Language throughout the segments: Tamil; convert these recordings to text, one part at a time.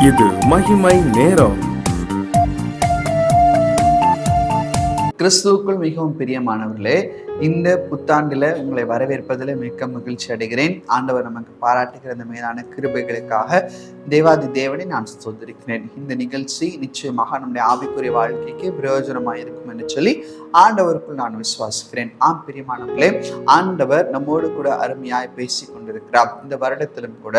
இது மகிமை நேரம். கிறிஸ்துவுக்குள் மிகவும் பிரியமானவர்களே, இந்த புத்தாண்டில் உங்களை வரவேற்பதில் மிக்க மகிழ்ச்சி அடைகிறேன். ஆண்டவர் நமக்கு பாராட்டுகிற இந்த மேலான கிருபைகளுக்காக தேவாதி தேவனை நான் ஸ்தோத்திரிக்கிறேன். இந்த நிகழ்ச்சி நிச்சயமாக நம்முடைய ஆவிக்குரிய வாழ்க்கைக்கு பிரயோஜனமாக இருக்கும் என்று சொல்லி ஆண்டவருக்குள் நான் விசுவாசிக்கிறேன். ஆம் பிரியமானவர்களே, ஆண்டவர் நம்மோடு கூட அருமையாய் பேசி கொண்டிருக்கிறார். இந்த வருடத்திலும் கூட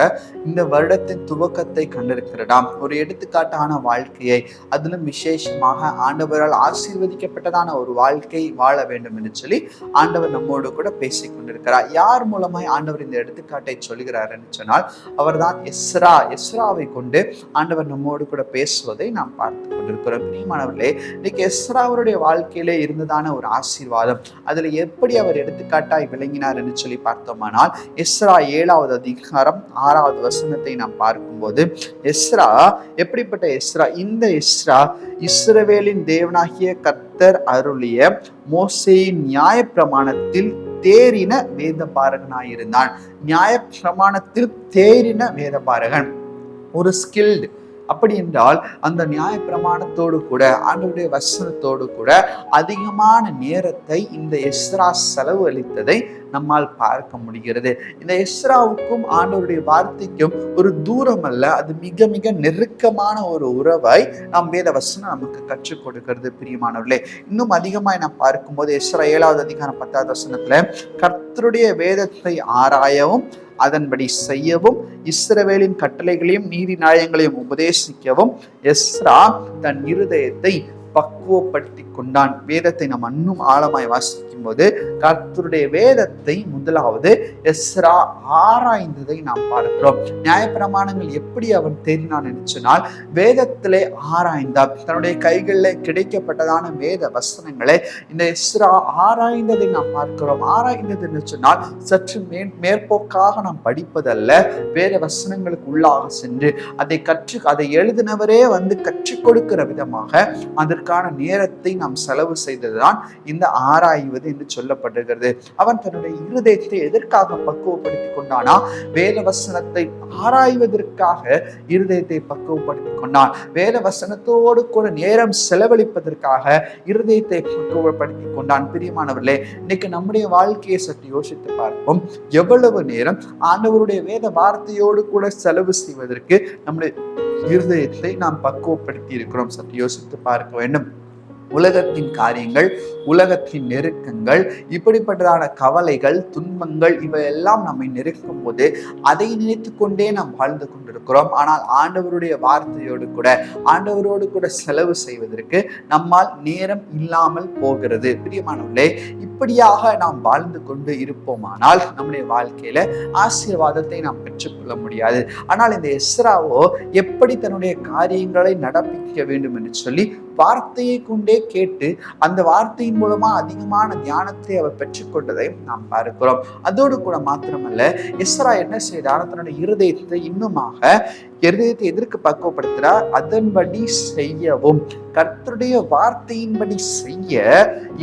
இந்த வருடத்தின் துவக்கத்தை கண்டிருக்கிறதாம் ஒரு எடுத்துக்காட்டான வாழ்க்கையை, அதிலும் விசேஷமாக ஆண்டவரால் ஆசீர்வதிக்கப்பட்டதான ஒரு வாழ்க்கை வாழ வேண்டும் என்று சொல்லி ஆண்டவர் நம்மோடு கூட பேசி கொண்டிருக்கிறார். யார் மூலமாய் ஆண்டவர் இந்த எடுத்துக்காட்டை சொல்கிறார் என்று சொன்னால், அவர்தான் எஸ்ராவை கொண்டு ஆண்டவர் நம்மோடு கூட பேசுவதை நாம் பார்த்து கொண்டிருக்கிறோம். பிரியமானவர்களே, இன்னைக்கு எஸ்ராவுடைய வாழ்க்கையிலே இருந்ததான ஒரு ஆசீர்வாதம், அதுல எப்படி அவர் எடுத்துக்காட்டாய் விளங்கினார் என்று சொல்லி பார்த்தோமானால், எஸ்ரா 7வது அதிகாரம் 6வது வசனத்தை நாம் பார்க்கும்போது, எஸ்ரா எப்படிப்பட்ட எஸ்ரா? இந்த எஸ்ரா இஸ்ரவேலின் தேவனாகிய கர்த்தர் அருளிய மோசேயின் நியாய பிரமாணத்தில் தேறின வேத பாரகனாயிருந்தான். நியாய பிரமாணத்தில் தேறின வேத பாரகன், ஒரு ஸ்கில்டு. அப்படி என்றால் அந்த நியாய பிரமாணத்தோடு கூட ஆண்டவருடைய வசனத்தோடு கூட அதிகமான நேரத்தை இந்த எஸ்ரா செலவு அளித்ததை நம்மால் பார்க்க முடிகிறது. இந்த எஸ்ராவுக்கும் ஆண்டவருடைய வார்த்தைக்கும் ஒரு தூரம் அல்ல, அது மிக மிக நெருக்கமான ஒரு உறவை நாம் வேத வசனம் நமக்கு கற்றுக் கொடுக்கிறது. பிரியமானவர்களே, இன்னும் அதிகமாய் நாம் பார்க்கும்போது எஸ்ரா 7வது அதிகாரம் 10வது வசனத்துல, கர்த்தருடைய வேதத்தை ஆராயவும் அதன்படி செய்யவும் இஸ்ரவேலின் கட்டளைகளையும் நீதி நியாயங்களையும் உபதேசிக்கவும் எஸ்ரா தன் இருதயத்தை பக்குவப்படுத்தி கொண்டான். வேதத்தை நாம் இன்னும் ஆழமாய் வாசிக்கும் போது கர்த்தருடைய வேதத்தை முதலாவது எஸ்ரா ஆராய்ந்ததை நாம் பார்க்கிறோம். நியாயப்பிரமாணங்கள் எப்படி அவன் தேடினான் என்று சொன்னால், வேதத்திலே ஆராய்ந்தார். தன்னுடைய கைகளில் கிடைக்கப்பட்டதான வேத வசனங்களை இந்த எஸ்ரா ஆராய்ந்ததை நாம் பார்க்கிறோம். ஆராய்ந்தது என்று சொன்னால் சற்று மேற்போக்காக நாம் படிப்பதல்ல, வேத வசனங்களுக்கு உள்ளாக சென்று அதை எழுதினவரே கற்றுக் கொடுக்கிற விதமாக அதற்கான நேரத்தை நாம் செலவு செய்ததுதான் இந்த ஆராய்வது என்று சொல்லப்படுகிறது. அவன் தன்னுடைய இருதயத்தை எதற்காக பக்குவப்படுத்தி கொண்டானா? வேத வசனத்தை ஆராய்வதற்காக இருதயத்தை பக்குவப்படுத்தி கொண்டான். வேத வசனத்தோடு கூட நேரம் செலவழிப்பதற்காக இருதயத்தை பக்குவப்படுத்தி கொண்டான். பிரியமானவர்களே, இன்னைக்கு நம்முடைய வாழ்க்கையை சற்று யோசித்து பார்ப்போம். எவ்வளவு நேரம் ஆண்டவருடைய வேத வார்த்தையோடு கூட செலவு செய்வதற்கு நம்முடைய இருதயத்தை நாம் பக்குவப்படுத்தி இருக்கிறோம்? சற்று யோசித்து பார்க்க வேண்டும். உலகத்தின் காரியங்கள், உலகத்தின் நெருக்கங்கள், இப்படிப்பட்டதான கவலைகள், துன்பங்கள் இவையெல்லாம் நம்மை நெருக்கும் போது அதை நினைத்து கொண்டே நாம் வாழ்ந்து கொண்டிருக்கிறோம். ஆனால் ஆண்டவருடைய வார்த்தையோடு கூட ஆண்டவரோடு கூட செலவு செய்வதற்கு நம்மால் நேரம் இல்லாமல் போகிறது. பிரியமானவர்களே, இப்படியாக நாம் வாழ்ந்து கொண்டு இருப்போமானால் நம்முடைய வாழ்க்கையில ஆசீர்வாதத்தை நாம் பெற்றுக்கொள்ள முடியாது. ஆனால் இந்த எஸ்ராவோ எப்படி தன்னுடைய காரியங்களை நடப்பிக்க வேண்டும் என்று சொல்லி வார்த்தையை கொண்டே கேட்டு அந்த வார்த்தையின் மூலமா அதிகமான தியானத்தை அவர் பெற்றுக்கொண்டதை நாம் பார்க்கிறோம். அதோடு கூட மாத்திரமல்ல, எஸ்ரா என்ன செய்தார்? தன்னுடைய இருதயத்தை இருதயத்தை எதற்கு பக்குவப்படுத்துறார்? அதன்படி செய்யவும், கர்த்தருடைய வார்த்தையின்படி செய்ய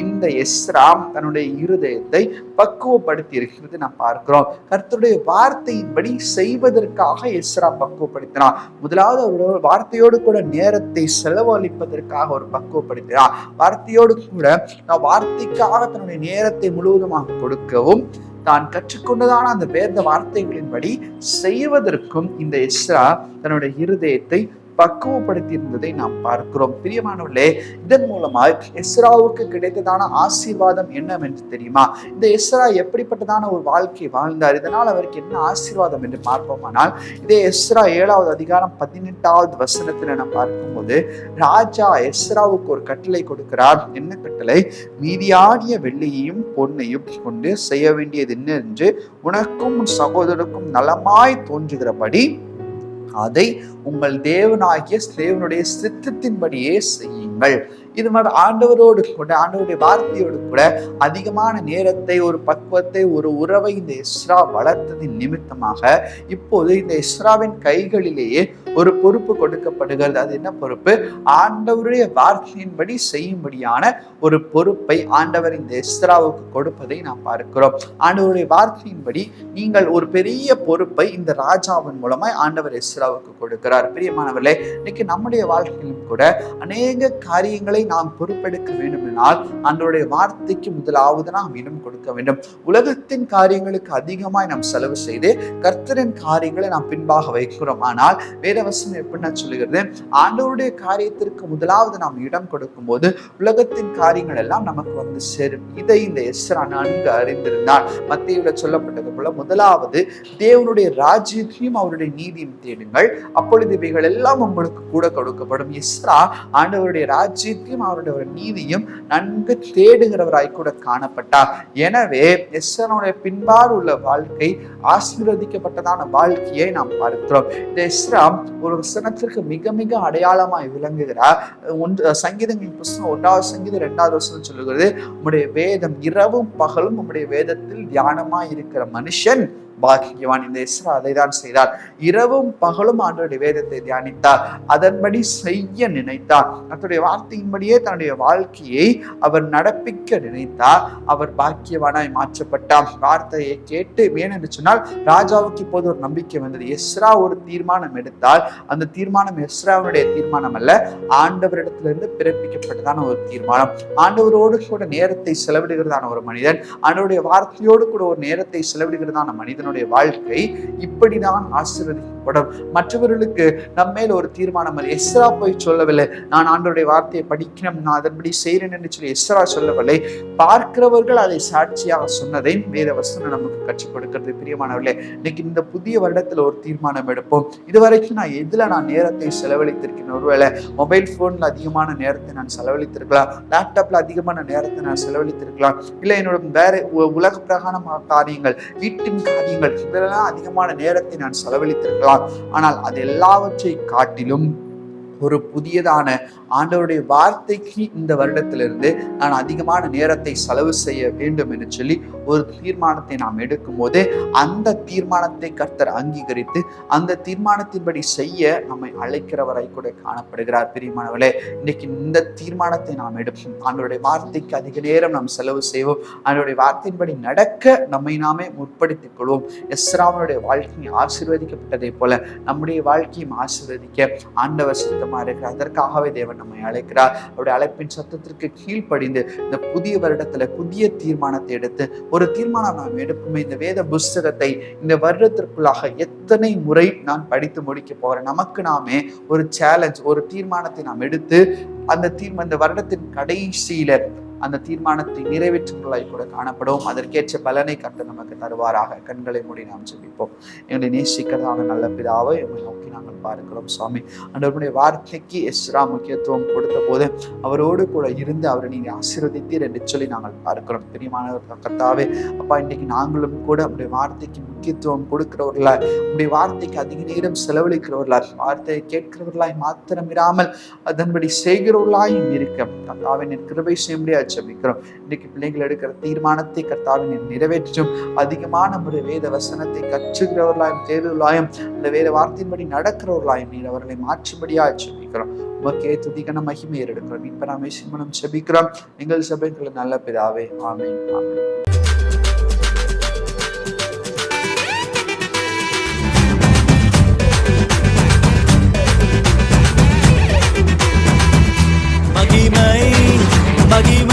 இந்த எஸ்ரா தன்னுடைய இருதயத்தை பக்குவப்படுத்தி இருக்கிறது நாம் பார்க்கிறோம். கர்த்தருடைய வார்த்தையின்படி செய்வதற்காக எஸ்ரா பக்குவப்படுத்தினார். முதலாவது அவருடைய வார்த்தையோடு கூட நேரத்தை செலவழிப்பதற்காக ஒரு பக்குவப்படுத்தினார். வார்த்தையோடு கூட வார்த்தைக்காக தன்னுடைய நேரத்தை முழுவதுமாக கொடுக்கவும், தான் கற்றுக்கொண்டதான அந்த வேத வார்த்தைகளின்படி செய்வதற்கும் இந்த எஸ்ரா தன்னுடைய இருதயத்தை பக்குவப்படுத்தி இருந்ததை நாம் பார்க்கிறோம். பிரியமானவர்களே, இதன் மூலமாய் எஸ்ராவுக்கு கிடைத்ததான ஆசீர்வாதம் என்னவென்று தெரியுமா? இந்த எஸ்ரா எப்படிப்பட்டதான ஒரு வாழ்க்கை வாழ்ந்தார், இதனால் அவருக்கு என்ன ஆசீர்வாதம் என்று பார்ப்போமானால், இதே எஸ்ரா 7வது அதிகாரம் 18வது வசனத்தில் நாம் பார்க்கும்போது, ராஜா எஸ்ராவுக்கு ஒரு கட்டளை கொடுக்கிறார். என்ன கட்டளை? மீதியாடிய வெள்ளியையும் பொன்னையும் கொண்டு செய்ய வேண்டியது என்ன என்று உனக்கும் உன் சகோதரருக்கும் நலமாய் தோன்றுகிறபடி அதை உங்கள் தேவனாகிய தேவனுடைய சித்தத்தின்படியே செய்யுங்கள். இது மாதிரி ஆண்டவரோடு கூட ஆண்டவருடைய வார்த்தையோடு கூட அதிகமான நேரத்தை, ஒரு பக்குவத்தை, ஒரு உறவை இந்த எஸ்ரா வளர்த்ததின் நிமித்தமாக இப்போது இந்த எஸ்ராவின் கைகளிலேயே ஒரு பொறுப்பு கொடுக்கப்படுகிறது. அது என்ன பொறுப்பு? ஆண்டவருடைய வார்த்தையின்படி செய்யும்படியான ஒரு பொறுப்பை ஆண்டவர் இந்த எஸ்ராவுக்கு கொடுப்பதை நாம் பார்க்கிறோம். ஆண்டவருடைய வார்த்தையின்படி நீங்கள் ஒரு பெரிய பொறுப்பை இந்த ராஜாவின் மூலமாய் ஆண்டவர் எஸ்ராவுக்கு கொடுக்கிறார். பிரியமானவர்களே, இன்னைக்கு நம்முடைய வாழ்க்கையிலும் கூட அநேக காரியங்களை நாம் பொறுப்பெடுக்க வேண்டும் என்றால் ஆண்டவருடைய வார்த்தைக்கு முதலாவது நாம் இடம் கொடுக்க வேண்டும். உலகத்தின் காரியங்களுக்கு அதிகமாய் நாம் செலவு செய்து கர்த்தரின் காரியங்களை நாம் பின்பாக வைக்கிறோம். ஆனால் வேதவசனம் எப்படின்னா சொல்லுகிறது, ஆண்டவருடைய காரியத்திற்கு முதலாவது நாம் இடம் கொடுக்கும் போது உலகத்தின் காரியங்கள் எல்லாம் நமக்கு வந்து சேரும். இதை இந்த எஸ்ரா நன்கு அறிந்திருந்தார். மத்தேயுல சொல்லப்பட்டது போல முதலாவது தேவனுடைய ராஜ்யத்தையும் அவருடைய நீதியும் தேடுங்கள், அப்பொழுது இவைகள் எல்லாம் உங்களுக்கு கூட கொடுக்கப்படும். எஸ்ரா ஆண்டவருடைய ராஜ்யத்தையும் அவருடைய நீதியும் நன்கு தேடுகிறவராய் கூட காணப்பட்டார். எனவே எஸ்ராவுடைய பின்பாடு உள்ள வாழ்க்கை ஆசீர்வதிக்கப்பட்டதான வாழ்க்கையை நாம் பார்க்கிறோம். இந்த எஸ்ரா ஒரு வசனத்திற்கு மிக மிக அடையாளமாய் விளங்குகிறார். சங்கீதங்களின் புத்தகம் 1வது சங்கீதம் 2வது வசனம் சொல்லுகிறது, உம்முடைய வேதம் இரவும் பகலும் உம்முடைய வேதத்தில் தியானமாய் இருக்கிற மனுஷன் பாக்கியவான். இந்த எஸ்ரா அதை தான் செய்தார். இரவும் பகலும் ஆண்டவருடைய வேதத்தை தியானித்தார், அதன்படி செய்ய நினைத்தார். அவருடைய வார்த்தையின்படியே தன்னுடைய வாழ்க்கையை அவர் நடப்பிக்க நினைத்தார். அவர் பாக்கியவானாய் மாற்றப்பட்டார். வார்த்தையை கேட்டு வேணென்று சொன்னால் ராஜாவுக்கு இப்போது ஒரு நம்பிக்கை வந்தது. எஸ்ரா ஒரு தீர்மானம் எடுத்தால் அந்த தீர்மானம் எஸ்ராவுடைய தீர்மானம் அல்ல, ஆண்டவரிடத்திலிருந்து பிறப்பிக்கப்பட்டதான ஒரு தீர்மானம். ஆண்டவரோடு கூட நேரத்தை செலவிடுகிறதான ஒரு மனிதன், ஆண்டவருடைய வார்த்தையோடு கூட ஒரு நேரத்தை செலவிடுகிறதான மனிதன் வாழ்க்கை இப்படிதான் ஆசீர்வதிக்கப்படும். மற்றவர்களுக்கு நம்மேல் ஒரு தீர்மானம். எஸ்ரா போய் சொல்லவில்லை, நான் ஆண்டவருடைய வார்த்தையை படிக்கணும், நான் அதன்படி செய்கிறேன் என்று சொல்லி எஸ்ரா சொல்லவில்லை. பார்க்கிறவர்கள் அதை சாட்சியாக சொன்னதை வேத வசனம் நமக்கு கற்றுக் கொடுக்கிறது. பிரியமானவர்களே, இன்னைக்கு இந்த புதிய வருடத்துல ஒரு தீர்மானம் எடுப்போம். இதுவரைக்கும் நான் எதுல நான் நேரத்தை செலவழித்திருக்கேன்? ஒருவேளை மொபைல் போன்ல அதிகமான நேரத்தை நான் செலவழித்திருக்கலாம், லேப்டாப்ல அதிகமான நேரத்தை நான் செலவழித்திருக்கலாம், இல்லை என்னோட வேற உலக பிரகாரமான காரியங்கள், வீட்டின் காரியங்கள், இதெல்லாம் அதிகமான நேரத்தை நான் செலவழித்திருக்கலாம். ஆனால் அது எல்லாவற்றை காட்டிலும் ஒரு புதியதான ஆண்டவருடைய வார்த்தைக்கு இந்த வருடத்திலிருந்து நான் அதிகமான நேரத்தை செலவு செய்ய வேண்டும் என்று சொல்லி ஒரு தீர்மானத்தை நாம் எடுக்கும் போது அந்த தீர்மானத்தை கர்த்தர் அங்கீகரித்து அந்த தீர்மானத்தின்படி செய்ய நம்மை அழைக்கிறவராய் கூட காணப்படுகிறார். பிரியமானவர்களே, இன்னைக்கு இந்த தீர்மானத்தை நாம் எடுப்போம். ஆண்டவருடைய வார்த்தைக்கு அதிக நேரம் நாம் செலவு செய்வோம். ஆண்டவருடைய வார்த்தையின்படி நடக்க நம்மை நாமே முற்படுத்திக் கொள்வோம். எஸ்ராவுடைய வாழ்க்கையை ஆசீர்வதிக்கப்பட்டதை போல நம்முடைய வாழ்க்கையும் ஆசீர்வதிக்க ஆண்டவர் சித்தமாக இருக்கிறார். அதற்காகவே தேவன் நம்மை அழைக்கிறார். அவருடைய அழைப்பின் சத்தத்திற்கு கீழ்ப்படிந்து இந்த புதிய வருடத்துல புதிய தீர்மானத்தை எடுத்து ஒரு தீர்மானம் நாம் எடுப்போமே. இந்த வேத புஸ்தகத்தை இந்த வருடத்திற்குள்ளாக எத்தனை முறை நான் படித்து முடிக்க போறேன்? நமக்கு நாமே ஒரு சேலஞ்ச், ஒரு தீர்மானத்தை நாம் எடுத்து இந்த வருடத்தின் கடைசியில அந்த தீர்மானத்தை நிறைவேற்றுவதாய் கூட காணப்படும். அதற்கேற்ற பலனை கர்த்தர் நமக்கு தருவாராக. கண்களை மூடி நாம் ஜெபிப்போம். எங்களை நேசிக்கிறதான நல்ல பிதாவை எங்களை நோக்கி நாங்கள் பார்க்கிறோம். சுவாமி, ஆண்டவருடைய வார்த்தைக்கு எஸ்ரா முக்கியத்துவம் கொடுத்த போது அவரோடு கூட இருந்து அவரை நீங்க ஆசீர்வதித்தீர் என்று சொல்லி நாங்கள் பார்க்கிறோம். பிரியமானவர் கர்த்தாவே, அப்பா, இன்னைக்கு நாங்களும் கூட உங்களுடைய வார்த்தைக்கு முக்கியத்துவம் கொடுக்கிறவர்களா, உங்களுடைய வார்த்தைக்கு அதிக நேரம் செலவழிக்கிறவர்களா, வார்த்தையை கேட்கிறவர்களாய் மாத்திரம் இராமல் அதன்படி செய்கிறவர்களாயும் இருக்க கர்த்தாவின் கிருபை செய்ய முடியாது ஜெபிக்கிறோம். இன்னைக்கு பிள்ளைகள் எடுக்கிற தீர்மானத்தை கர்த்தாவின் நிறைவேற்றும் அதிகமான ஒரு வேத வசனத்தை கற்றுகிறவர்களாயும் தேர்வுகளாயும் அந்த வேத வார்த்தையின்படி நடக்கிறவர்களாயும் நீர் அவர்களை மாற்றும்படியா ஜெபிக்கிறோம். உமக்கே துதிகன மகிமை எடுக்கிறோம். இப்ப நாம் மனம் ஜெபிக்கிறோம். எங்கள் சபைக்குள்ள நல்ல பிதாவே, ஆமென், ஆமென். மகிமை